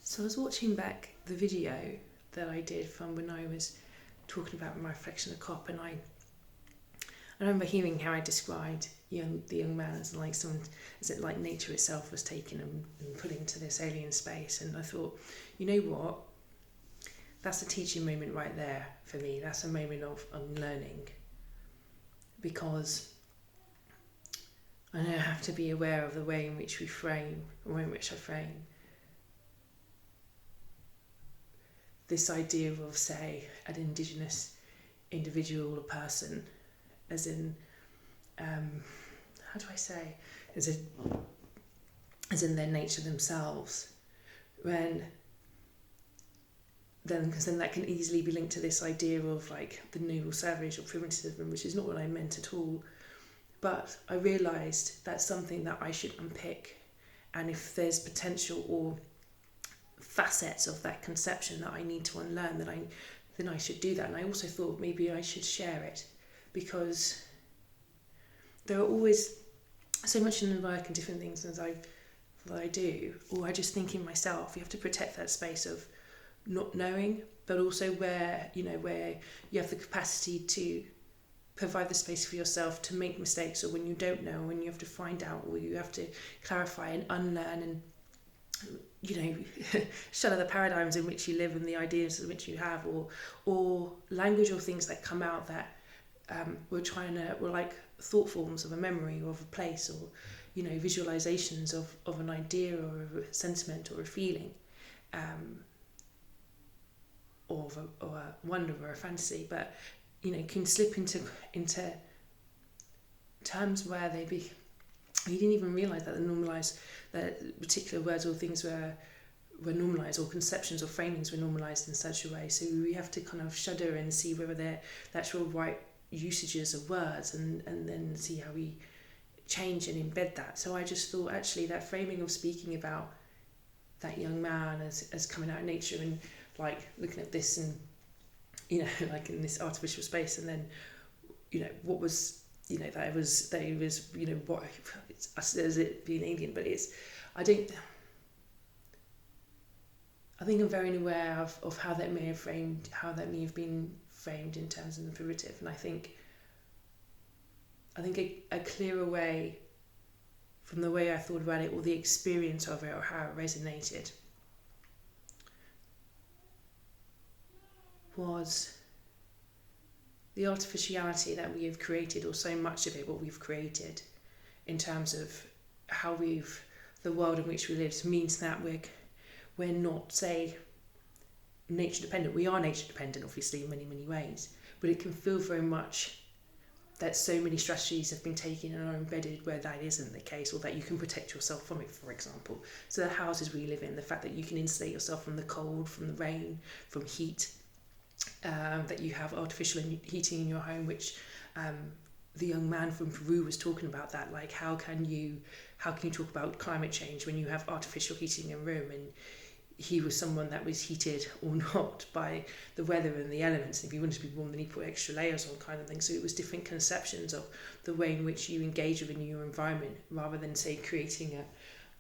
So I was watching back the video that I did from when I was talking about my reflection of cop, and I remember hearing how I described the young man as like someone, as it like nature itself was taken and put into this alien space. And I thought, you know what? That's a teaching moment right there for me. That's a moment of unlearning, because I know I have to be aware of the way in which we frame, or the way in which I frame this idea of, say, an Indigenous individual or person, as in, how do I say, as in their nature themselves, because then that can easily be linked to this idea of like the noble savage or primitivism, which is not what I meant at all. But I realised that's something that I should unpick, and if there's potential or facets of that conception that I need to unlearn, then I should do that. And I also thought maybe I should share it, because there are always so much in the work and different things that I do, or I just think in myself, you have to protect that space of not knowing, but also where you have the capacity to provide the space for yourself to make mistakes, or when you don't know, when you have to find out, or you have to clarify and unlearn and shatter the paradigms in which you live and the ideas in which you have, or language or things that come out that we're like thought forms of a memory or of a place, or visualizations of an idea or a sentiment or a feeling, or a wonder or a fantasy, but can slip into terms where you didn't even realise that that particular words or things were normalised, or conceptions or framings were normalised in such a way. So we have to kind of shudder and see whether they're the actual right usages of words, and then see how we change and embed that. So I just thought, actually, that framing of speaking about that young man as coming out of nature and like looking at this and like in this artificial space, and then what was that it was what it's us as it being alien, but I think I'm very aware of how that may have been framed in terms of the privative, and I think a clearer way from the way I thought about it, or the experience of it, or how it resonated, was the artificiality that we have created, or so much of it what we've created, in terms of how the world in which we live means that we're not, say, nature dependent. We are nature dependent, obviously, in many, many ways, but it can feel very much that so many strategies have been taken and are embedded where that isn't the case, or that you can protect yourself from it, for example. So the houses we live in, the fact that you can insulate yourself from the cold, from the rain, from heat, that you have artificial heating in your home, which the young man from Peru was talking about that, like how can you talk about climate change when you have artificial heating in a room? And he was someone that was heated or not by the weather and the elements. If he wanted to be warm, then he put extra layers on, kind of thing. So it was different conceptions of the way in which you engage within your environment, rather than, say, creating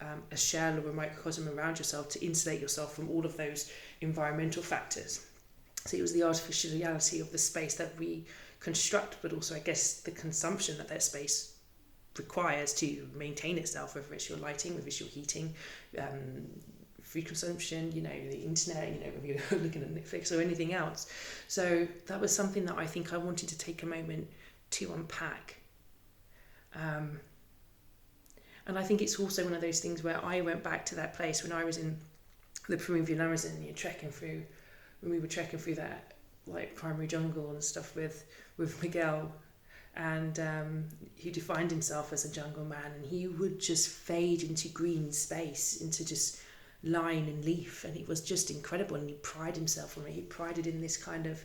a shell or a microcosm around yourself to insulate yourself from all of those environmental factors. So it was the artificiality of the space that we construct, but also, I guess, the consumption that space requires to maintain itself, whether it's your lighting, whether it's your heating, food consumption, the internet, if you're looking at Netflix or anything else. So that was something that I think I wanted to take a moment to unpack. And I think it's also one of those things where I went back to that place when I was in the Peruvian Amazon, when we were trekking through that like primary jungle and stuff with Miguel, and he defined himself as a jungle man, and he would just fade into green space, into just line and leaf, and it was just incredible. And he prided himself on it. He prided in this kind of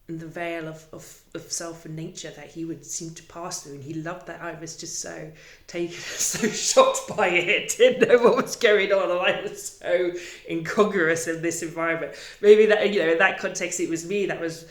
in the veil of self and nature that he would seem to pass through, and he loved that. I was just so taken, so shocked by it, didn't know what was going on, and I was so incongruous in this environment. Maybe that, in that context, it was me that was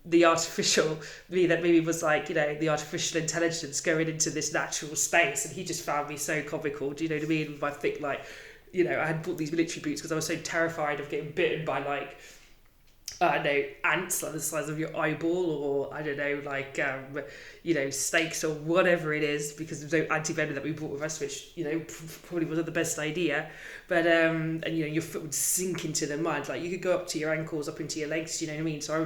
the artificial me that maybe was like, the artificial intelligence going into this natural space, and he just found me so comical. Do you know what I mean? With my thick, like, I had bought these military boots because I was so terrified of getting bitten by, like, I don't know, ants like the size of your eyeball, or I don't know, like, snakes or whatever it is, because there's no anti-venom that we brought with us, which, probably wasn't the best idea. But, and, your foot would sink into the mud. Like, you could go up to your ankles, up into your legs, you know what I mean? So I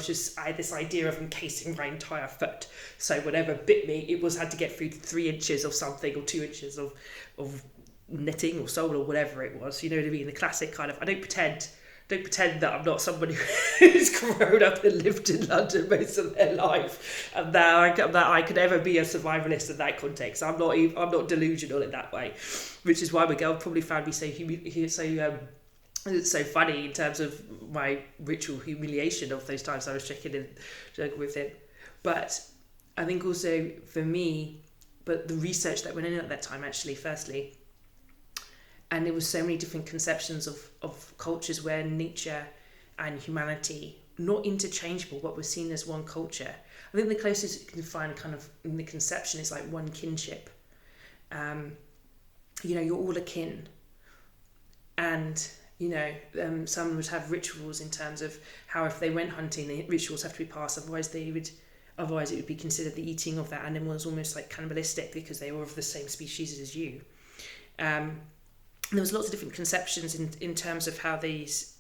had this idea of encasing my entire foot. So whatever bit me, had to get through 3 inches of something, or 2 inches of netting or sole or whatever it was. You know what I mean? The classic kind of, I don't pretend that I'm not somebody who's grown up and lived in London most of their life, and that I could ever be a survivalist in that context. I'm not delusional in that way, which is why my girl probably found me so funny in terms of my ritual humiliation of those times I was joking with him. But I think also for me, but the research that went in at that time, actually, firstly. And there was so many different conceptions of cultures where nature and humanity, not interchangeable, but were seen as one culture. I think the closest you can find kind of in the conception is like one kinship. You're all akin. And, some would have rituals in terms of how if they went hunting, the rituals have to be passed, otherwise it would be considered the eating of that animal as almost like cannibalistic, because they were of the same species as you. There was lots of different conceptions in terms of how these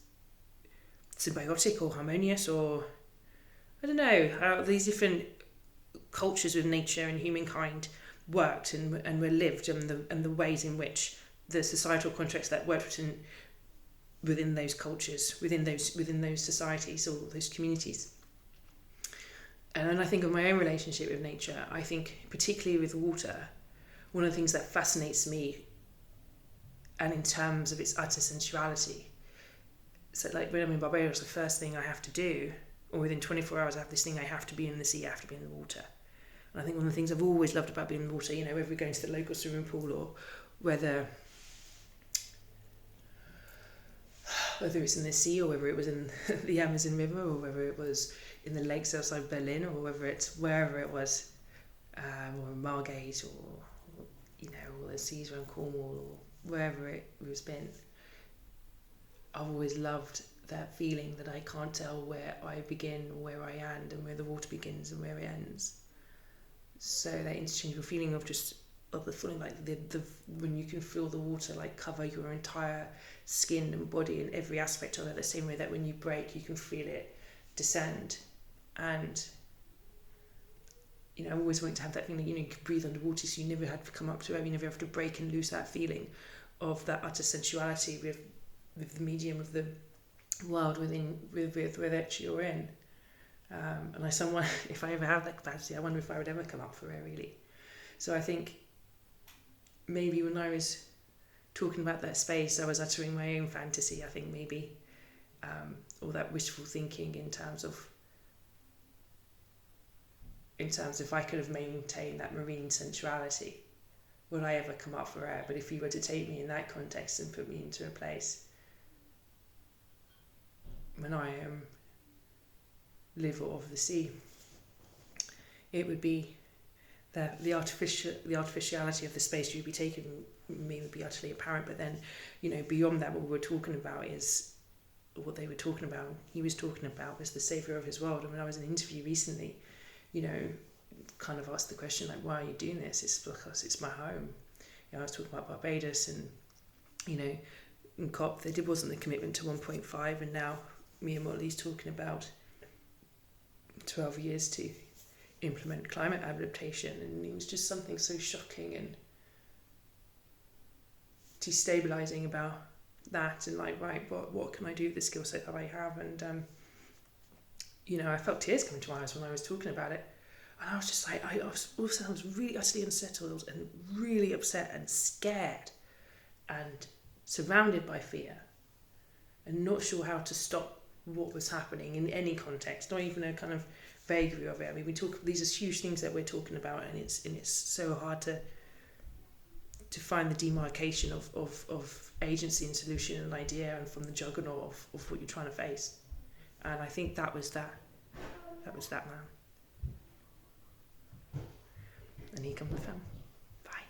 symbiotic or harmonious, or I don't know, how these different cultures with nature and humankind worked and were lived, and the ways in which the societal contracts that worked within those cultures, within those societies or those communities. And then I think of my own relationship with nature. I think particularly with water, one of the things that fascinates me, and in terms of its utter sensuality. So like when I'm in Barbados, the first thing I have to do, or within 24 hours I have this thing, I have to be in the sea, I have to be in the water. And I think one of the things I've always loved about being in the water, whether we're going to the local swimming pool, or whether it's in the sea, or whether it was in the Amazon River, or whether it was in the lakes outside Berlin, or whether it's wherever it was, or Margate, or the seas around Cornwall, or wherever it was been, I've always loved that feeling that I can't tell where I begin or where I end, and where the water begins and where it ends. So that interchangeable feeling of the feeling like the when you can feel the water like cover your entire skin and body and every aspect of it, the same way that when you break you can feel it descend. And I always wanted to have that feeling, you can breathe underwater, so you never had to come up to it, you never have to break and lose that feeling of that utter sensuality with the medium of the world with which you're in. And if I ever have that capacity, I wonder if I would ever come up for air, really. So I think maybe when I was talking about that space, I was uttering my own fantasy. I think maybe all that wishful thinking in terms of if I could have maintained that marine sensuality, would I ever come up for air? But if you were to take me in that context and put me into a place when I live of the sea, it would be that the artificiality of the space you'd be taking me would be utterly apparent. But then, beyond that, what we're talking about is what they were talking about. He was talking about was the saviour of his world. And when I was in an interview recently, kind of asked the question like, why are you doing this? It's because it's my home. I was talking about Barbados, and in COP there wasn't the commitment to 1.5, and now me and Motley's talking about 12 years to implement climate adaptation, and it was just something so shocking and destabilizing about that, and like, right, what can I do with the skill set that I have? And I felt tears coming to my eyes when I was talking about it, and I was just like, I was really utterly unsettled and really upset and scared and surrounded by fear and not sure how to stop what was happening in any context, not even a kind of vagary of it. I mean, these are huge things that we're talking about, and it's so hard to find the demarcation of agency and solution and idea, and from the juggernaut of what you're trying to face. And I think that was that. That was that man. And here comes the film. Bye.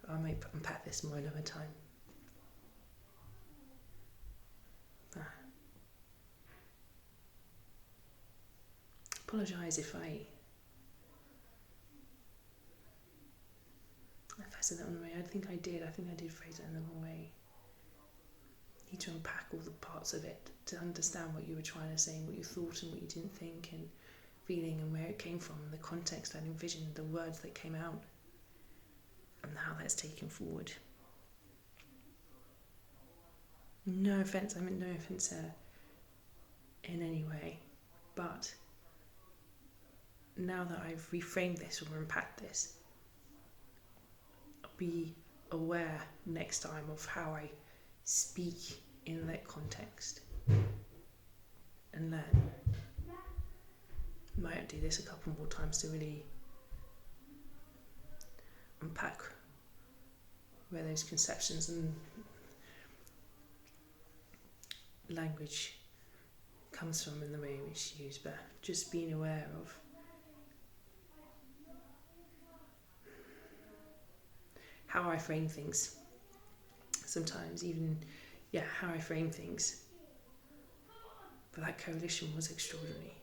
I may unpack this more another time. Apologise if I said that on the way. I think I did phrase it in the wrong way. You need to unpack all the parts of it to understand what you were trying to say and what you thought and what you didn't think and feeling and where it came from and the context and envisioned, the words that came out and how that's taken forward. No offence, I meant no offence in any way, but now that I've reframed this or unpacked this, I'll be aware next time of how I speak in that context and learn. Might do this a couple more times to really unpack where those conceptions and language comes from in the way in which it's used, but just being aware of how I frame things. Sometimes even, how I frame things. But that coalition was extraordinary.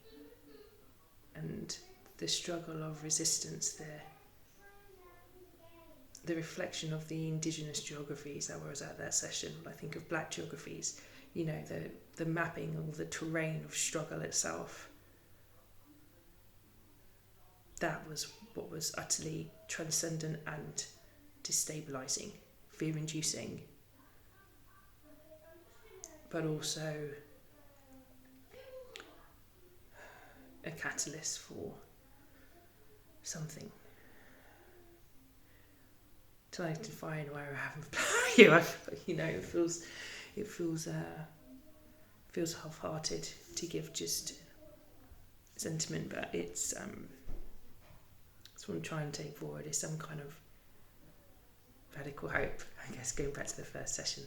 And the struggle of resistance there, the reflection of the indigenous geographies that was at that session, I think of black geographies, the mapping of the terrain of struggle itself. That was what was utterly transcendent and destabilising, fear-inducing, but also a catalyst for something. To identify where I haven't it feels half-hearted to give just sentiment, but it's what I'm trying to take forward is some kind of radical hope, I guess, going back to the first session.